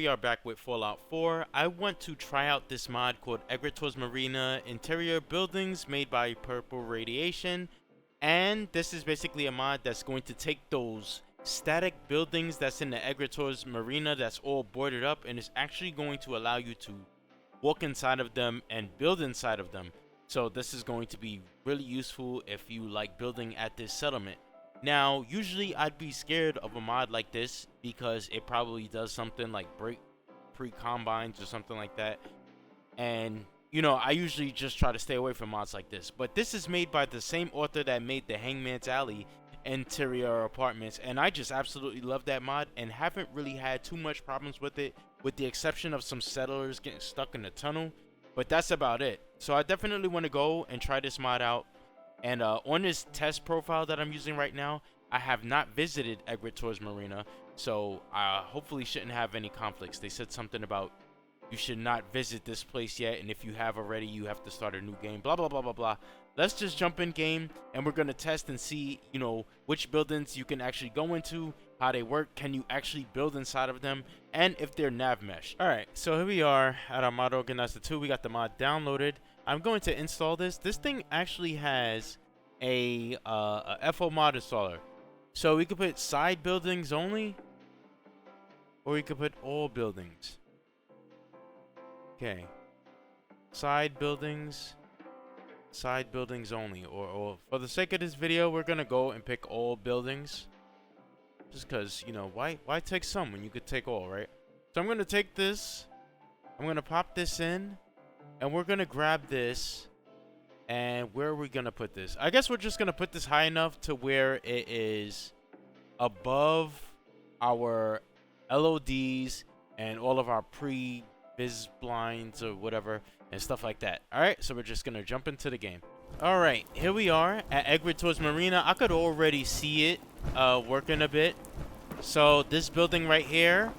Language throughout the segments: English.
we are back with Fallout 4. I want to try out this mod called Egret Marina Interior Buildings made by Purple Radiation. And this is basically a mod that's going to take those static buildings that's in the Egret Marina that's all boarded up, and is actually going to allow you to walk inside of them and build inside of them. So this is going to be really useful if you like building at this settlement. Now, usually I'd be scared of a mod like this because it probably does something like break pre-combines or something like that. And, you know, I usually just try to stay away from mods like this. But this is made by the same author that made the Hangman's Alley interior apartments. And I just absolutely love that mod and haven't really had too much problems with it, with the exception of some settlers getting stuck in the tunnel. But that's about it. So I definitely want to go and try this mod out. And on this test profile that I'm using right now, I have not visited Egret Marina, so I hopefully shouldn't have any conflicts. They said something about you should not visit this place yet, and if you have already, you have to start a new game, blah, blah, blah, blah, blah. Let's just jump in game, and we're going to test and see, you know, which buildings you can actually go into, how they work, can you actually build inside of them, and if they're nav mesh. Alright, so here we are at our mod organizer 2. We got the mod downloaded. I'm going to install this. This thing actually has a FO mod installer. So we could put side buildings only, or we could put all buildings. Okay. Side buildings only. Or for the sake of this video, we're going to go and pick all buildings. Just because, you know, why take some when you could take all, right? So I'm going to take this. I'm going to pop this in. And we're going to grab this. And where are we going to put this? I guess we're just going to put this high enough to where it is above our LODs and all of our pre-biz blinds or whatever and stuff like that. Alright, so we're just going to jump into the game. Alright, here we are at Egret Marina. I could already see it working a bit. So this building right here,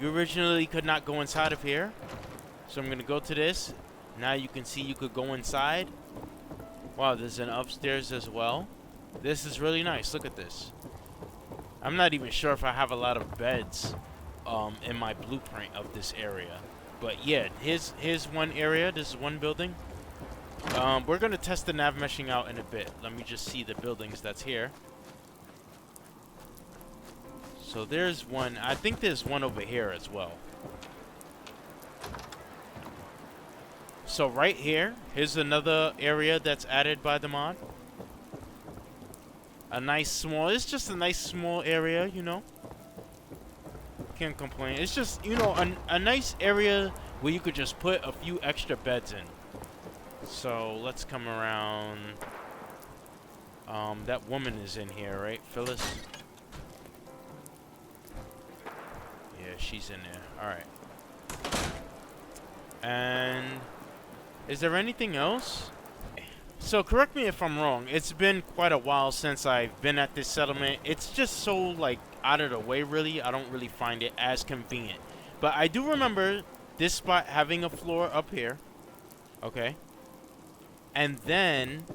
you originally could not go inside of here. So I'm going to go to this. Now you can see you could go inside. Wow, there's an upstairs as well. This is really nice. Look at this. I'm not even sure if I have a lot of beds in my blueprint of this area. But yeah, here's one area. This is one building. We're going to test the nav meshing out in a bit. Let me just see the buildings that's here. So there's one. I think there's one over here as well. So right here, here's another area that's added by the mod. A nice small, it's just a nice small area, you know. Can't complain. It's just, you know, a nice area where you could just put a few extra beds in. So let's come around. That woman is in here, right, Phyllis? Yeah, she's in there. Alright. And is there anything else? So correct me if I'm wrong. It's been quite a while since I've been at this settlement. It's just so like out of the way, really. I don't really find it as convenient. But I do remember this spot having a floor up here. Okay. And then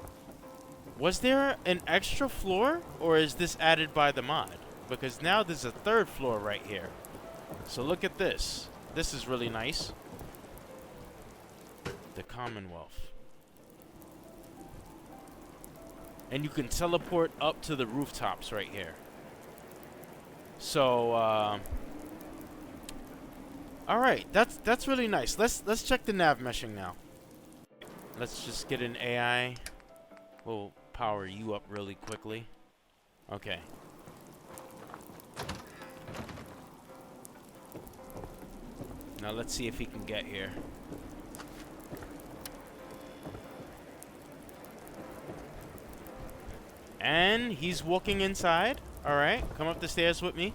was there an extra floor, or is this added by the mod? Because now there's a third floor right here. So look at this. This is really nice. The Commonwealth. And you can teleport up to the rooftops right here. So alright, that's really nice. Let's check the nav meshing now. Let's just get an AI. We'll power you up really quickly. Okay. Now let's see if he can get here. And he's walking inside. Alright, come up the stairs with me.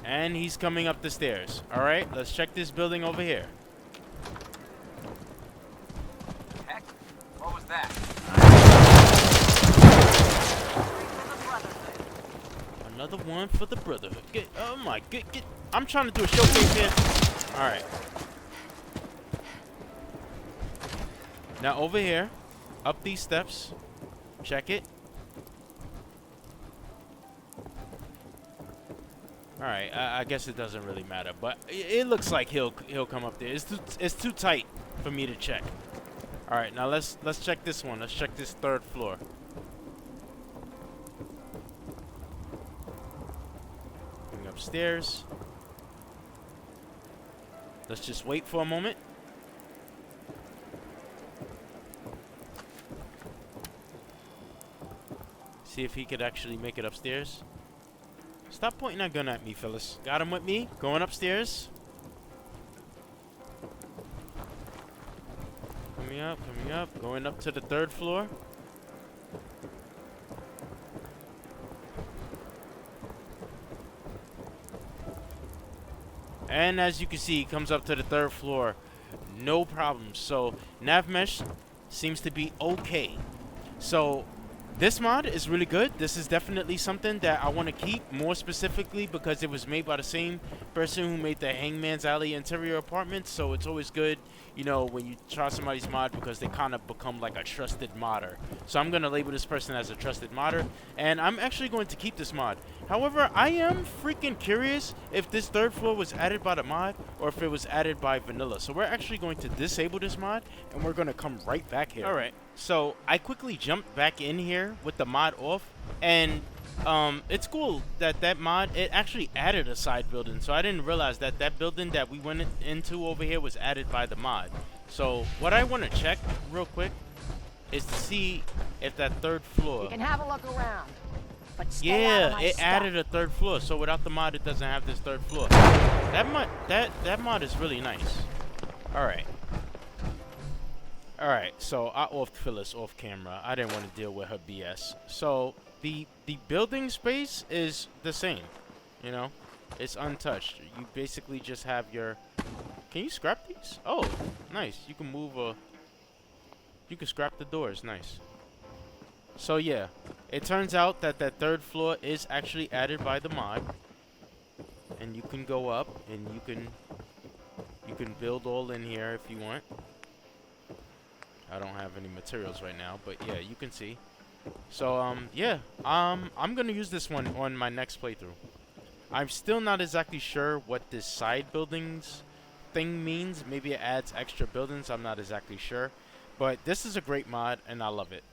And he's coming up the stairs. Alright, let's check this building over here. Heck, what was that? Another one for the Brotherhood. Get, oh my, get. I'm trying to do a showcase here. Alright. Now over here, up these steps, check it. Alright, I guess it doesn't really matter, but it looks like he'll come up there. It's too tight for me to check. Alright, now let's check this one. Let's check this third floor. Going upstairs. Let's just wait for a moment. See if he could actually make it upstairs. Stop pointing that gun at me, Phyllis. Got him with me. Going upstairs. Coming up, coming up. Going up to the third floor. And as you can see, he comes up to the third floor. No problem. So, nav mesh seems to be okay. So, this mod is really good. This is definitely something that I want to keep, more specifically because it was made by the same person who made the Hangman's Alley interior apartments. So it's always good, you know, when you try somebody's mod because they kind of become like a trusted modder. So I'm going to label this person as a trusted modder, and I'm actually going to keep this mod. However, I am freaking curious if this third floor was added by the mod or if it was added by vanilla. So we're actually going to disable this mod, and we're going to come right back here. All right. So I quickly jumped back in here with the mod off, and it's cool that that mod, it actually added a side building. So I didn't realize that that building that we went into over here was added by the mod. So what I want to check real quick is to see if that third floor. You can have a look around, but stay out of Yeah, my it stuff. added a third floor. So without the mod, it doesn't have this third floor. That mod is really nice. All right. Alright, so I offed Phyllis off camera. I didn't want to deal with her BS. So, the building space is the same. You know? It's untouched. You basically just have your... Can you scrap these? Oh, nice. You can move you can scrap the doors. Nice. So, yeah. It turns out that that third floor is actually added by the mod. And you can go up and you can build all in here if you want. I don't have any materials right now, but yeah, you can see. So, yeah, I'm gonna use this one on my next playthrough. I'm still not exactly sure what this side buildings thing means. Maybe it adds extra buildings. I'm not exactly sure. But this is a great mod, and I love it.